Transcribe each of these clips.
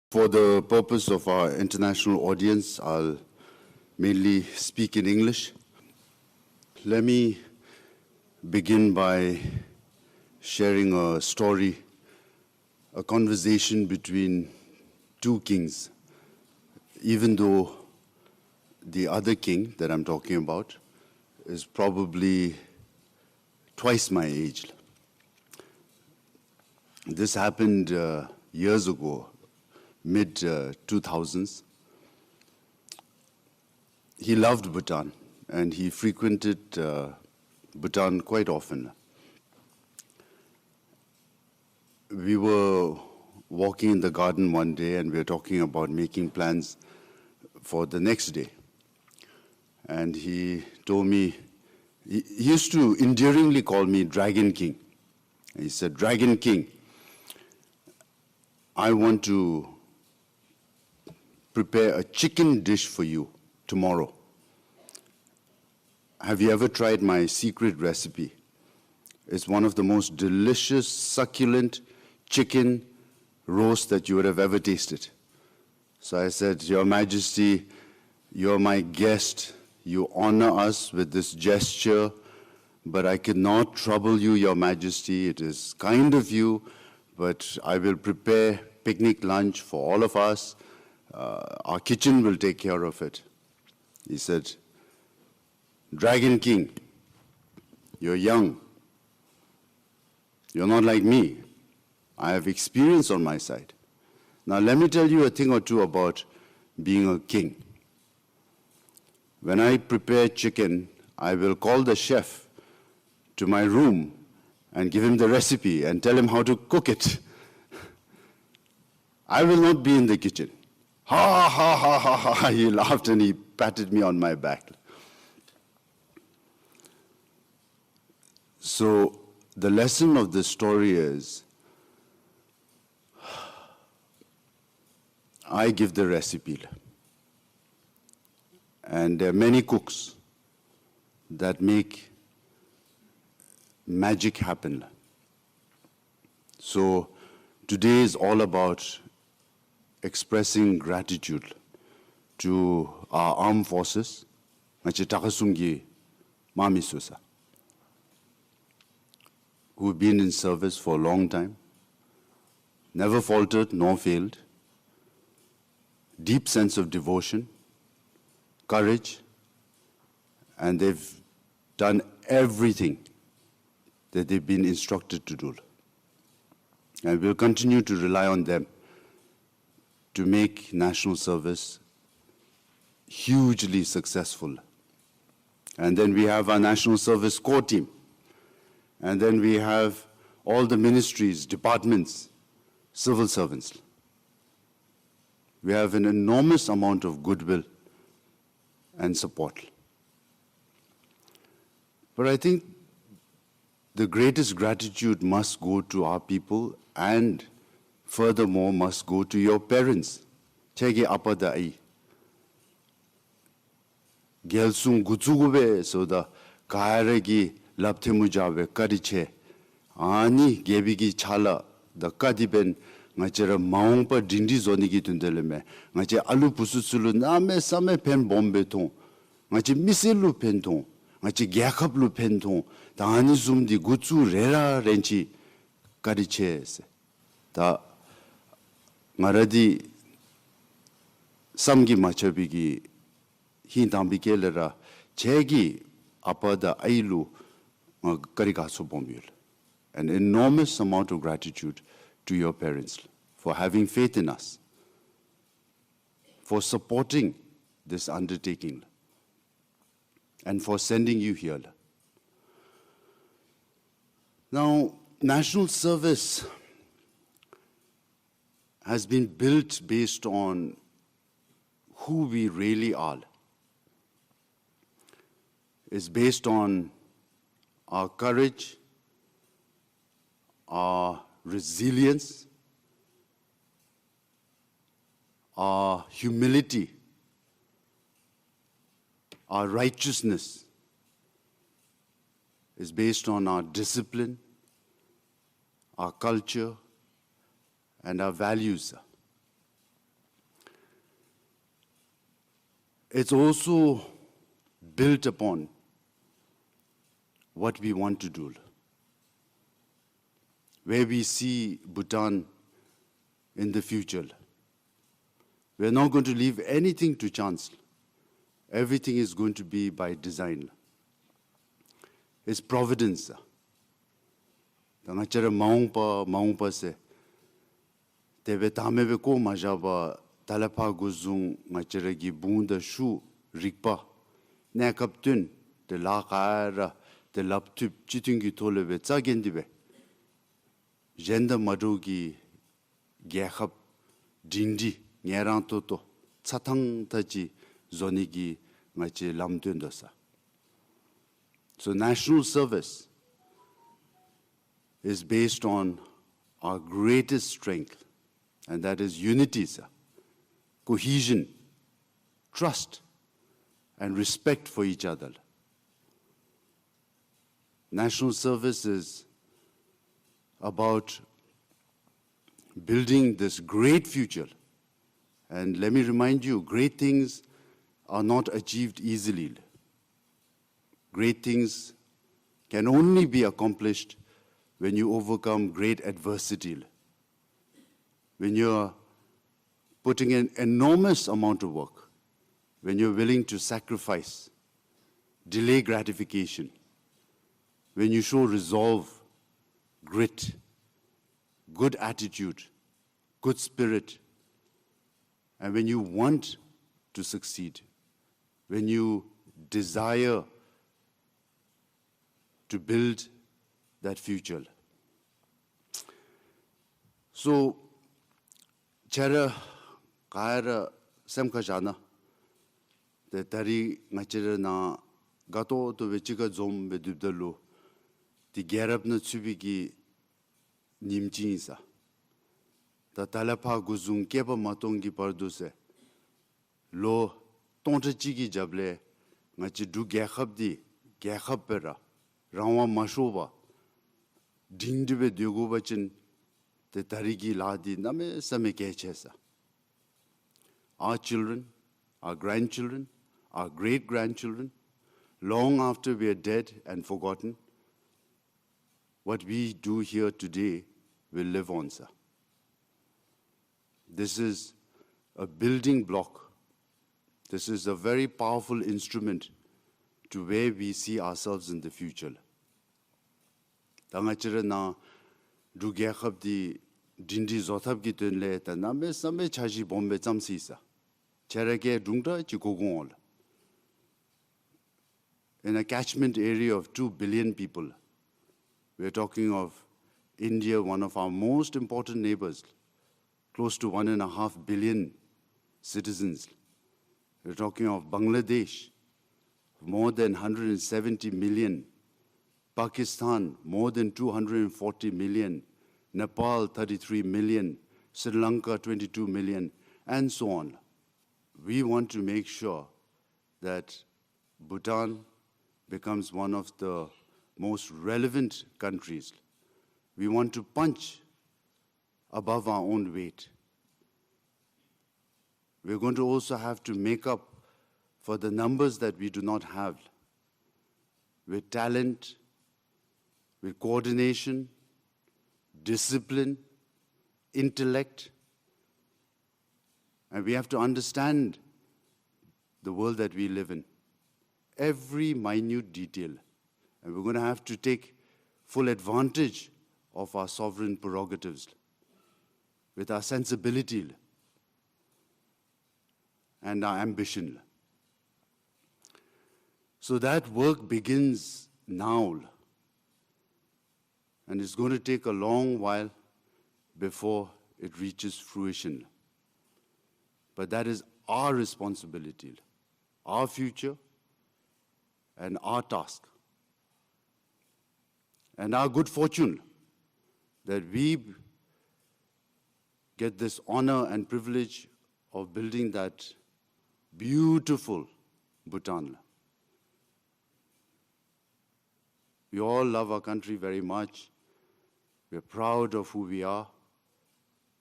For the purpose of our international audience, I'll mainly speak in English. Let me begin by sharing a story, a conversation between two kings, even though the other king that I'm talking about is probably twice my age. This happened years ago, mid-2000s. He loved Bhutan, and he frequented Bhutan quite often. We were walking in the garden one day, and we were talking about making plans for the next day. And he told me, he used to endearingly call me Dragon King. And he said, "Dragon King, I want to prepare a chicken dish for you tomorrow. Have you ever tried my secret recipe? It's one of the most delicious, succulent chicken roast that you would have ever tasted." So I said, "Your Majesty, you're my guest. You honor us with this gesture, but I cannot trouble you, Your Majesty. It is kind of you, but I will prepare picnic lunch for all of us. Our kitchen will take care of it." He said, "Dragon King, you're young. You're not like me. I have experience on my side. Now let me tell you a thing or two about being a king. When I prepare chicken, I will call the chef to my room and give him the recipe and tell him how to cook it. I will not be in the kitchen." Ha, ha, ha, ha, ha. He laughed and he patted me on my back. So the lesson of this story is, I give the recipe. And there are many cooks that make magic happen. So today is all about expressing gratitude to our armed forces, Tsawa-Sum Mami-Susa, who've been in service for a long time, never faltered nor failed, deep sense of devotion, courage, and they've done everything that they've been instructed to do. And we'll continue to rely on them to make national service hugely successful. And then we have our National Service Corps team. And then we have all the ministries, departments, civil servants. We have an enormous amount of goodwill and support. But I think the greatest gratitude must go to our people, and furthermore must go to your parents. Chege apada ai. Gyalsung gutsugube soda kaaregi lapthemujabe kariche. Ani gebigi chala the kadiben ngachera maungpa dindi zoni gi tundeleme. Ngache alu pususulu name same pen bombe ton. Ngache misilu pen ton. Ngache gyakaplu pen ton. Tani zumdi gutsu rera renchi kariche se. Ta Maradi samgi machabigi hindambikellera chegi apada ailu karikasu bomul. An enormous amount of gratitude to your parents for having faith in us, for supporting this undertaking, and for sending you here. Now, national service has been built based on who we really are. It's based on our courage, our resilience, our humility, our righteousness. It's based on our discipline, our culture, and our values. it's also built upon what we want to do, where we see Bhutan in the future. We're not going to leave anything to chance. Everything is going to be by design. It's providence. Tangachara maungpa se. Tebe tamebe ko majaba talapa guzung ngachara gi bunda shu rikpa. Ne kaptun de la kara de laptup chitungi tolebe tsagendibe. Jenda madugi gyahab dindi nyerang toto tsatang tachi zonigi ngachi lamtundosa. So national service is based on our greatest strength, and that is unity, cohesion, trust, and respect for each other. National service is about building this great future. And let me remind you, great things are not achieved easily. Great things can only be accomplished when you overcome great adversity. When you're putting an enormous amount of work, when you're willing to sacrifice, delay gratification, when you show resolve, grit, good attitude, good spirit, and when you want to succeed, when you desire to build that future. So, chara kaira semka jana, the tari ngachira na gato to vechika zom bedubdalo, the gerab na tsubiki nimjinsa. The talapa guzung kepa matongi parduse, lo tonta chigi jable, ngachi du gyakhabdi, gyakhabpera, rawa mashoba, dingdibe dyogobachin, the tarigi ladi, name same kechesa. Our children, our grandchildren, our great-grandchildren, long after we are dead and forgotten, what we do here today will live on, sir. This is a building block. This is a very powerful instrument to where we see ourselves in the future. Tangachira na dugyakab di dindi zotab ki tunle ta name same chaji bombe chamsisa. Cherake dungta chikogol. In a catchment area of 2 billion people, we're talking of India, one of our most important neighbors, close to 1.5 billion citizens. We're talking of Bangladesh, more than 170 million. Pakistan, more than 240 million. Nepal, 33 million. Sri Lanka, 22 million, and so on. We want to make sure that Bhutan becomes one of the most relevant countries. We want to punch above our own weight. We're going to also have to make up for the numbers that we do not have with talent, with coordination, discipline, intellect. And we have to understand the world that we live in, every minute detail. And we're going to have to take full advantage of our sovereign prerogatives with our sensibility and our ambition. So that work begins now. And it's going to take a long while before it reaches fruition. But that is our responsibility, our future, and our task. And our good fortune that we get this honor and privilege of building that beautiful Bhutan. We all love our country very much. We're proud of who we are.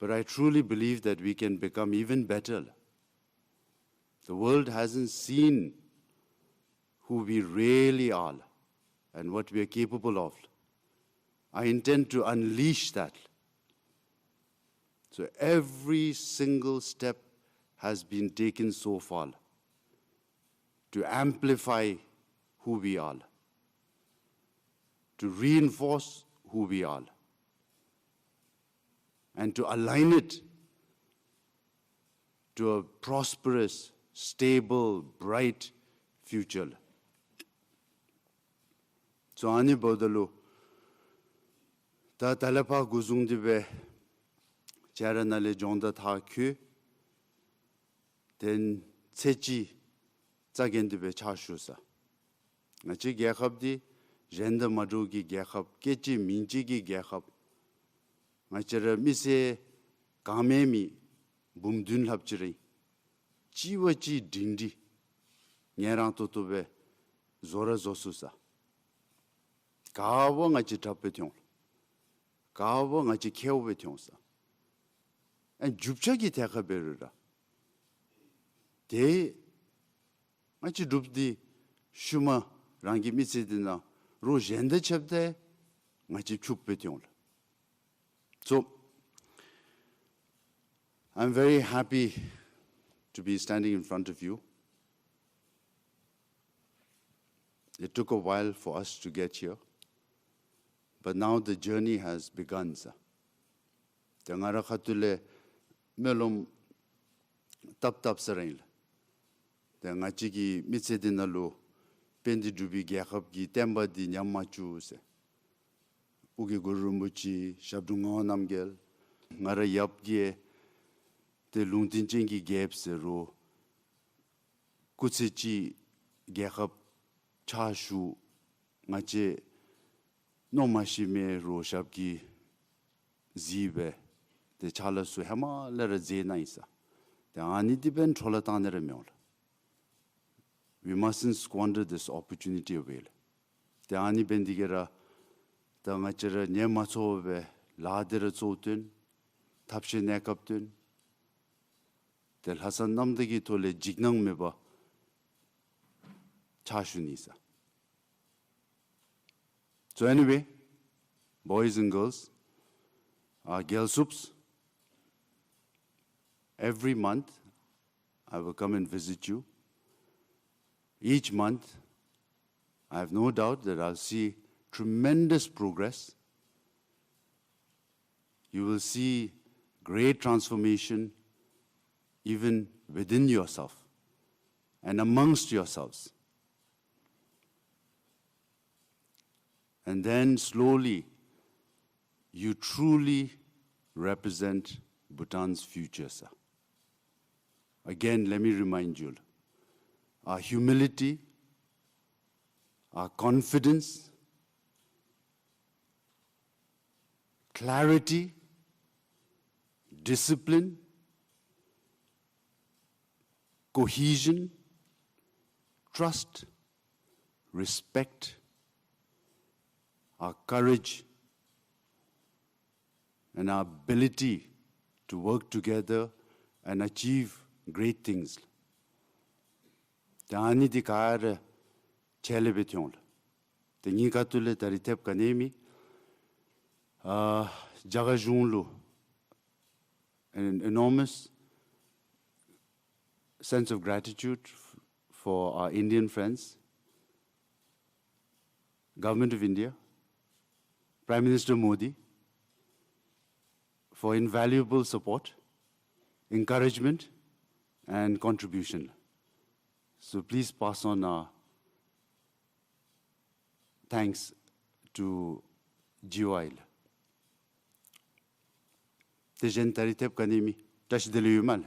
But I truly believe that we can become even better. The world hasn't seen who we really are and what we are capable of. I intend to unleash that. So every single step has been taken so far to amplify who we are, to reinforce who we are, and to align it to a prosperous, stable, bright future. So ani bodalo ta talapa guzung dibe charanale jonda tha kyu then tsechi tsagen dibe chashusa ngachi gyakab di jenda madu gi gyakab kechi minji gi gyakab ngachara mise kamemi bumdun lapchiri chiwachi dingdi nyerang totobe zora zosusa kawa ngachi tapetyong kawa ngachi keobetyongsa and jupchagi tekaberura de ngachi dupdi shuma rangi misedina ro jenda chapde ngachi chupbetyong. So I'm very happy to be standing in front of you. It took a while for us to get here, but now the journey has begun. Tengara khatule melom tap sarail. Tengachigi mitsedinalo pendi dubi gyakap gi temba di nyamachu se. Ugi gurumuchi shabdunga namgel ngara yapgie te lungtinjengi gapse ro kutsechi gyakap chashu ngache nomashime ro shabgi zibe te chala su hama lera zena isa te ani diben chola tanere meol. We mustn't squander this opportunity away. Te ani bendigera ta ngachera nyemasobe ladera zotun tapshe nekaptun tel hasan namdagi tole jignang meba chashunisa. So anyway, boys and girls, Gyalsups, every month I will come and visit you. Each month, I have no doubt that I'll see tremendous progress. You will see great transformation even within yourself and amongst yourselves. And then slowly, you truly represent Bhutan's future, sir. Again, let me remind you, our humility, our confidence, clarity, discipline, cohesion, trust, respect, our courage, and our ability to work together and achieve great things. Tani dikar chele betyong. Tengi katule taritep kanemi Gyalsung Launch, an enormous sense of gratitude for our Indian friends, Government of India, Prime Minister Modi, for invaluable support, encouragement, and contribution. So please pass on our thanks to GOIL. Tejen taritep kanemi tash delu mal.